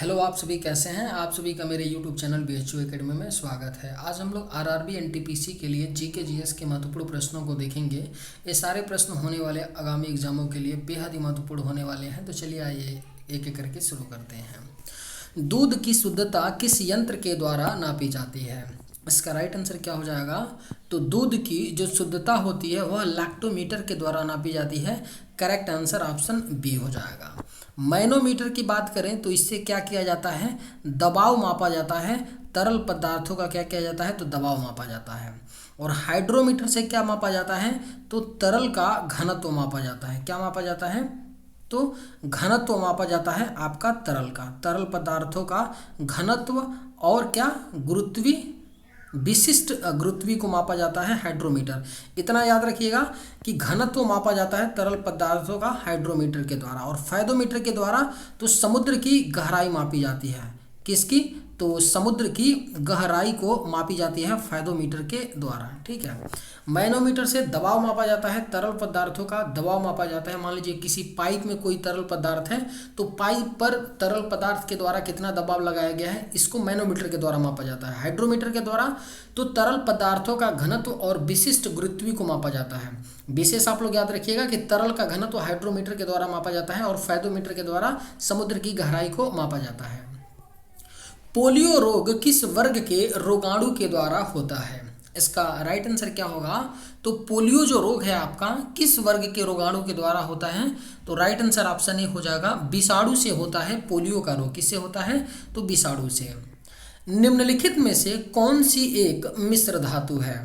Hello, आप सभी कैसे हैं। आप सभी का मेरे यूट्यूब चैनल BHU एकेडमी में स्वागत है। आज हम लोग आरआरबी एनटीपीसी के लिए जीके जीएस के महत्वपूर्ण प्रश्नों को देखेंगे। ये सारे प्रश्न होने वाले आगामी एग्जामों के लिए बेहद ही महत्वपूर्ण होने वाले हैं। तो चलिए आइए एक एक करके शुरू करते हैं। दूध की शुद्धता किस यंत्र के द्वारा नापी जाती है? इसका राइट आंसर क्या हो जाएगा? तो दूध की जो शुद्धता होती है वह लैक्टोमीटर के द्वारा नापी जाती है। करेक्ट आंसर ऑप्शन बी हो जाएगा। मैनोमीटर की बात करें तो इससे क्या किया जाता है? दबाव मापा जाता है। तरल पदार्थों का क्या किया जाता है? तो दबाव मापा जाता है। और हाइड्रोमीटर से क्या मापा जाता है? तो तरल का घनत्व मापा जाता है। क्या मापा जाता है? तो घनत्व मापा जाता है आपका तरल का, तरल पदार्थों का घनत्व। और क्या? गुरुत्वी विशिष्ट गुरुत्वी को मापा जाता है हाइड्रोमीटर। इतना याद रखिएगा कि घनत्व मापा जाता है तरल पदार्थों का हाइड्रोमीटर के द्वारा। और फायदोमीटर के द्वारा तो समुद्र की गहराई मापी जाती है। किसकी? तो समुद्र की गहराई को मापी जाती है फायदोमीटर के द्वारा। ठीक है। मैनोमीटर से दबाव मापा जाता है, तरल पदार्थों का दबाव मापा जाता है। मान लीजिए किसी पाइप में कोई तरल पदार्थ है तो पाइप पर तरल पदार्थ के द्वारा कितना दबाव लगाया गया है, इसको मैनोमीटर के द्वारा मापा जाता है। हाइड्रोमीटर के द्वारा तो तरल पदार्थों का घनत्व और विशिष्ट गुरुत्वी को मापा जाता है। विशेष आप लोग याद रखिएगा कि तरल का घनत्व हाइड्रोमीटर के द्वारा मापा जाता है और फायदोमीटर के द्वारा समुद्र की गहराई को मापा जाता है। पोलियो रोग किस वर्ग के रोगाणु के द्वारा होता है? इसका राइट आंसर क्या होगा? तो पोलियो जो रोग है आपका किस वर्ग के रोगाणु के द्वारा होता है? तो राइट आंसर ऑप्शन ए हो जाएगा, विषाणु से होता है पोलियो का रोग। किससे होता है? तो विषाणु से। निम्नलिखित में से कौन सी एक मिश्र धातु है?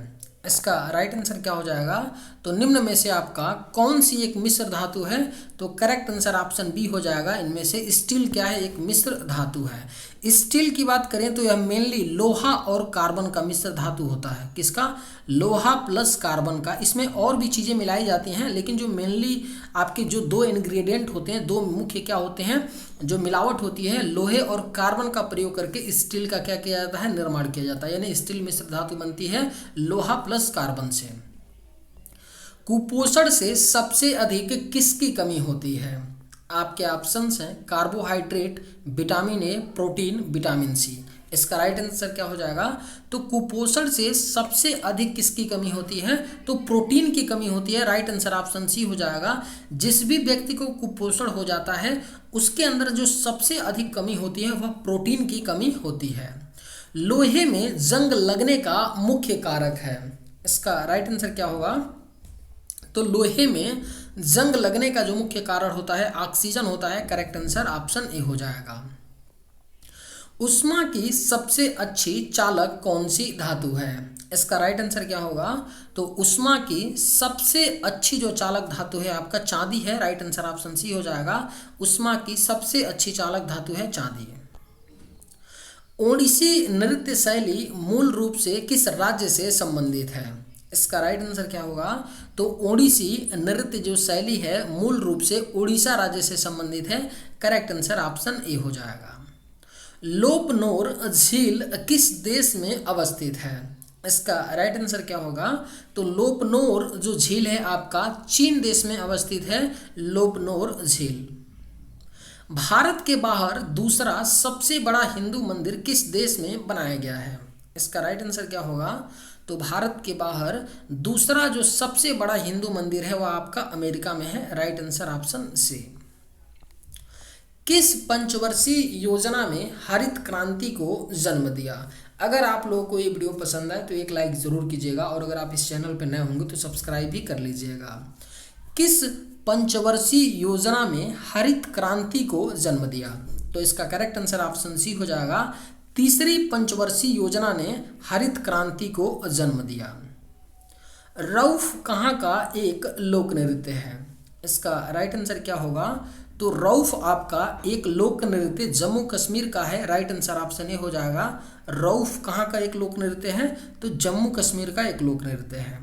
इसका राइट आंसर क्या हो जाएगा? तो निम्न में से आपका कौन सी एक मिश्र धातु है? तो करेक्ट आंसर ऑप्शन बी हो जाएगा। इनमें से स्टील क्या है? एक मिश्र धातु है। स्टील की बात करें तो यह मेनली लोहा और कार्बन का मिश्र धातु होता है। किसका? लोहा प्लस कार्बन का। इसमें और भी चीज़ें मिलाई जाती हैं, लेकिन जो मेनली आपके जो दो इंग्रेडिएंट होते हैं, दो मुख्य क्या होते हैं, जो मिलावट होती है, लोहे और कार्बन का प्रयोग करके स्टील का क्या किया जाता है? निर्माण किया जाता है। यानी स्टील मिश्र धातु बनती है लोहा प्लस कार्बन से। कुपोषण से सबसे अधिक किसकी कमी होती है? आपके ऑप्शंस हैं carbohydrate, vitamin A, protein, vitamin C. इसका राइट आंसर क्या हो जाएगा? तो कुपोषण से सबसे अधिक किसकी कमी होती है? तो प्रोटीन की कमी होती है। राइट आंसर ऑप्शन सी हो जाएगा। जिस भी व्यक्ति को कुपोषण हो जाता है उसके अंदर जो सबसे अधिक कमी होती है वह प्रोटीन की कमी होती है। लोहे में जंग लगने का मुख्य कारक है। इसका राइट आंसर क्या होगा? तो लोहे में जंग लगने का जो मुख्य कारण होता है ऑक्सीजन होता है। करेक्ट आंसर ऑप्शन ए हो जाएगा। ऊष्मा की सबसे अच्छी चालक कौन सी धातु है? इसका राइट आंसर क्या होगा? तो ऊष्मा की सबसे अच्छी जो चालक धातु है आपका चांदी है। राइट आंसर ऑप्शन सी हो जाएगा। ऊष्मा की सबसे अच्छी चालक धातु है चांदी। ओडिसी नृत्य शैली मूल रूप से किस राज्य से संबंधित है? इसका राइट आंसर क्या होगा? तो ओडिसी नृत्य जो शैली है मूल रूप से उड़ीसा राज्य से संबंधित है। करेक्ट आंसर ऑप्शन ए हो जाएगा। लोपनोर झील किस देश में अवस्थित है? इसका राइट आंसर क्या होगा? तो लोपनोर जो झील है आपका चीन देश में अवस्थित है। लोपनोर झील। भारत के बाहर दूसरा सबसे बड़ा हिंदू मंदिर किस देश में बनाया गया है? इसका राइट आंसर क्या होगा? तो भारत के बाहर दूसरा जो सबसे बड़ा हिंदू मंदिर है वह आपका अमेरिका में है। Right answer option C. किस पंचवर्षीय योजना में हरित क्रांति को जन्म दिया? अगर आप लोगों को ये वीडियो पसंद आए तो एक लाइक ज़रूर कीजिएगा और अगर आप इस चैनल पर नए होंगे तो सब्सक्राइब भी कर लीजिएगा। किस पंचवर्षीय योजना में हरित क्रांति को जन्म दिया? तो इसका करेक्ट आंसर ऑप्शन सी हो जाएगा। तीसरी पंचवर्षीय योजना ने हरित क्रांति को जन्म दिया। रऊफ कहाँ का एक लोक नृत्य है? इसका राइट आंसर क्या होगा? तो रऊफ आपका एक लोक नृत्य जम्मू कश्मीर का है। राइट आंसर ऑप्शन ए हो जाएगा। रऊफ कहाँ का एक लोक नृत्य है? तो जम्मू कश्मीर का एक लोक नृत्य है।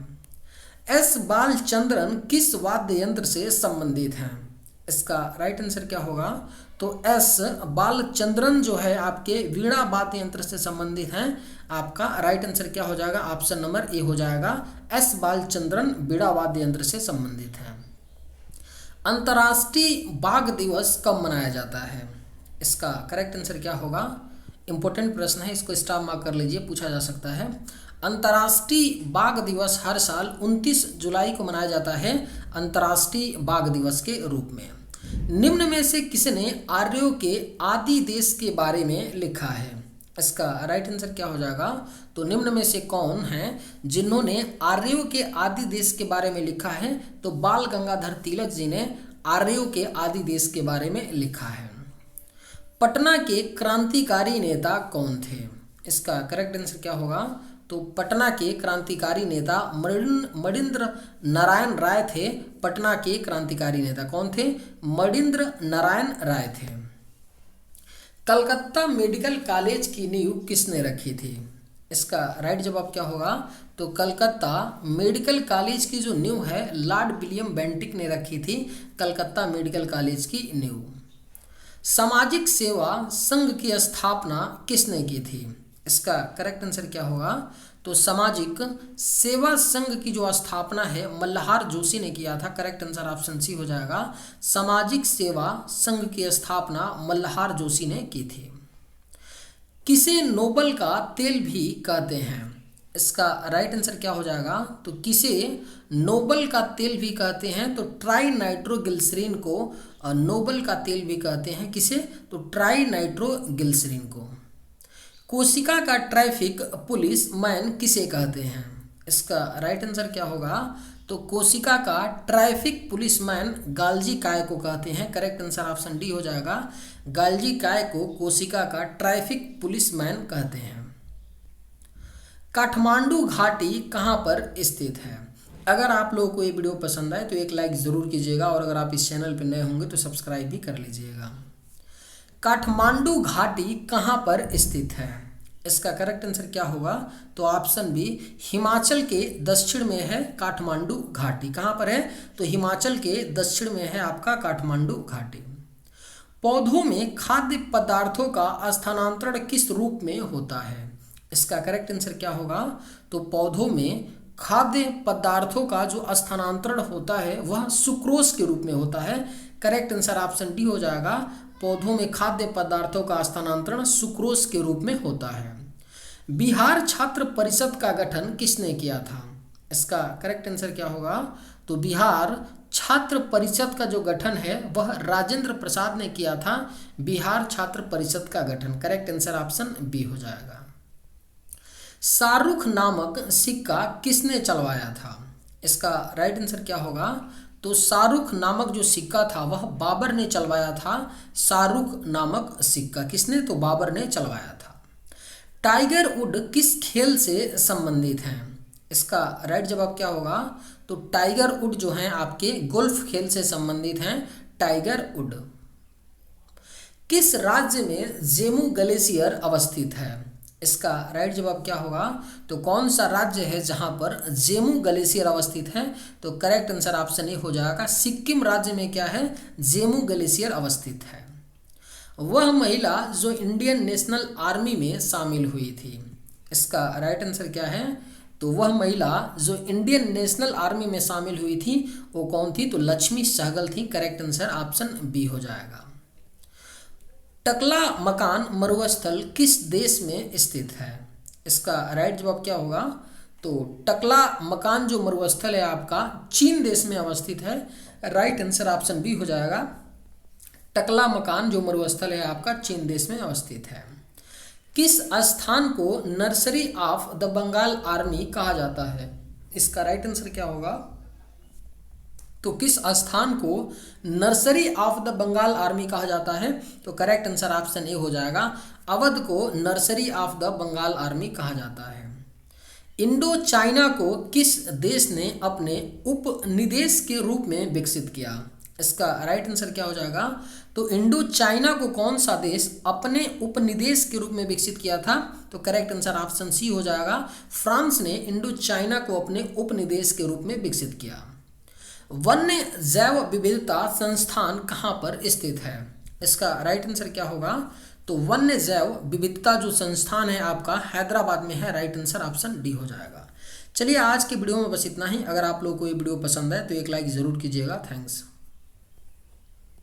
एस बालचंद्रन किस वाद्य यंत्र से संबंधित हैं? इसका राइट आंसर क्या होगा? तो एस बालचंद्रन जो है आपके वीणा वाद्य यंत्र से संबंधित हैं। आपका राइट आंसर क्या हो जाएगा? ऑप्शन नंबर ए हो जाएगा। एस बालचंद्रन वीणा वाद्य यंत्र से संबंधित हैं। अंतर्राष्ट्रीय बाघ दिवस कब मनाया जाता है? इसका करेक्ट आंसर क्या होगा? इंपॉर्टेंट प्रश्न है, इसको स्टार मार्क कर लीजिए, पूछा जा सकता है। अंतर्राष्ट्रीय बाघ दिवस हर साल 29 जुलाई को मनाया जाता है अंतर्राष्ट्रीय बाघ दिवस के रूप में। निम्न में से किसने आर्यों के आदि देश के बारे में लिखा है? इसका राइट आंसर क्या हो जाएगा? तो निम्न में से कौन है जिन्होंने आर्यों के आदि देश के बारे में लिखा है? तो बाल गंगाधर तिलक जी ने आर्यों के आदि देश के बारे में लिखा है। पटना के क्रांतिकारी नेता कौन थे? इसका करेक्ट आंसर क्या होगा? तो पटना के क्रांतिकारी नेता मणिंद्र नारायण राय थे। पटना के क्रांतिकारी नेता कौन थे? मणिंद्र नारायण राय थे। कलकत्ता मेडिकल कॉलेज की नींव किसने रखी थी? इसका राइट जवाब क्या होगा? तो कलकत्ता मेडिकल कॉलेज की जो नींव है लॉर्ड विलियम बेंटिक ने रखी थी, कलकत्ता मेडिकल कॉलेज की नींव। सामाजिक सेवा संघ की स्थापना किसने की थी? इसका करेक्ट आंसर क्या होगा? तो सामाजिक सेवा संघ की जो स्थापना है मल्हार जोशी ने किया था। करेक्ट आंसर ऑप्शन सी हो जाएगा। सामाजिक सेवा संघ की स्थापना मल्हार जोशी ने की थी। किसे नोबल का तेल भी कहते हैं? इसका राइट आंसर क्या हो जाएगा? तो किसे नोबल का तेल भी कहते हैं? तो ट्राई नाइट्रोग्लिसरीन को नोबल का तेल भी कहते हैं। किसे? तो ट्राई नाइट्रोग्लिसरीन को। कोशिका का ट्रैफिक पुलिस मैन किसे कहते हैं? इसका राइट आंसर क्या होगा? तो कोशिका का ट्रैफिक पुलिसमैन गाल्जी काय को कहते हैं। करेक्ट आंसर ऑप्शन डी हो जाएगा। गाल्जी काय को कोशिका का ट्रैफिक पुलिसमैन कहते हैं। काठमांडू घाटी कहाँ पर स्थित है? अगर आप लोगों को ये वीडियो पसंद आए तो एक लाइक ज़रूर कीजिएगा और अगर आप इस चैनल पर नए होंगे तो सब्सक्राइब भी कर लीजिएगा। काठमांडू घाटी कहाँ पर स्थित है? इसका करेक्ट आंसर क्या होगा? तो ऑप्शन बी हिमाचल के दक्षिण में है काठमांडू घाटी। कहाँ पर है? तो हिमाचल के दक्षिण में है आपका काठमांडू घाटी। पौधों में खाद्य पदार्थों का स्थानांतरण किस रूप में होता है? इसका करेक्ट आंसर क्या होगा? तो पौधों में खाद्य पदार्थों का जो स्थानांतरण होता है वह सुक्रोज के रूप में होता है। करेक्ट आंसर ऑप्शन डी हो जाएगा। पौधों में खाद्य पदार्थों का स्थानांतरण सुक्रोज के रूप में होता है। बिहार छात्र परिषद का गठन किसने किया था? इसका करेक्ट आंसर क्या होगा? तो बिहार छात्र परिषद का जो गठन है वह राजेंद्र प्रसाद ने किया था। बिहार छात्र परिषद का गठन। करेक्ट आंसर ऑप्शन बी हो जाएगा। शाहरुख नामक सिक्का किसने चलवाया था? इसका राइट आंसर क्या होगा? तो शाहरुख नामक जो सिक्का था वह बाबर ने चलवाया था। शाहरुख नामक सिक्का किसने? तो बाबर ने चलवाया था। टाइगर वुड किस खेल से संबंधित हैं? इसका राइट जवाब क्या होगा? तो टाइगर वुड जो हैं आपके गोल्फ खेल से संबंधित हैं। Tiger would. किस राज्य में जेमू ग्लेशियर अवस्थित है? इसका राइट जवाब क्या होगा? तो कौन सा राज्य है जहां पर जेमू ग्लेशियर अवस्थित है? तो करेक्ट आंसर ऑप्शन ए हो जाएगा। सिक्किम राज्य में क्या है? जेमू ग्लेशियर अवस्थित है। वह महिला जो इंडियन नेशनल आर्मी में शामिल हुई थी, इसका राइट आंसर क्या है? तो वह महिला जो इंडियन नेशनल आर्मी में शामिल हुई थी वो कौन थी? तो लक्ष्मी सहगल थी। करेक्ट आंसर ऑप्शन बी हो जाएगा। टकला मकान मरुस्थल किस देश में स्थित है? इसका राइट जवाब क्या होगा? तो टकला मकान जो मरुस्थल है आपका चीन देश में अवस्थित है। राइट आंसर ऑप्शन बी हो जाएगा। टकला मकान जो मरुस्थल है आपका चीन देश में अवस्थित है। किस स्थान को nursery of the Bengal army कहा जाता है? इसका राइट आंसर क्या होगा? तो किस स्थान को nursery of the Bengal army कहा जाता है? तो करेक्ट आंसर ऑप्शन ए हो जाएगा। अवध को nursery of the Bengal army कहा जाता है। इंडो चाइना को किस देश ने अपने उपनिदेश के रूप में विकसित किया? इसका राइट आंसर क्या हो जाएगा? तो इंडो चाइना को कौन सा देश अपने उपनिदेश के रूप में विकसित किया था? तो करेक्ट आंसर ऑप्शन सी हो जाएगा। फ्रांस ने इंडो चाइना को अपने उपनिदेश के रूप में विकसित किया। वन्य जैव विविधता संस्थान कहाँ पर स्थित है? इसका राइट आंसर क्या होगा? तो वन्य जैव विविधता जो संस्थान है आपका हैदराबाद में है। राइट आंसर ऑप्शन डी हो जाएगा। चलिए आज के वीडियो में बस इतना ही। अगर आप लोगों को ये वीडियो पसंद है तो एक लाइक ज़रूर कीजिएगा। थैंक्स।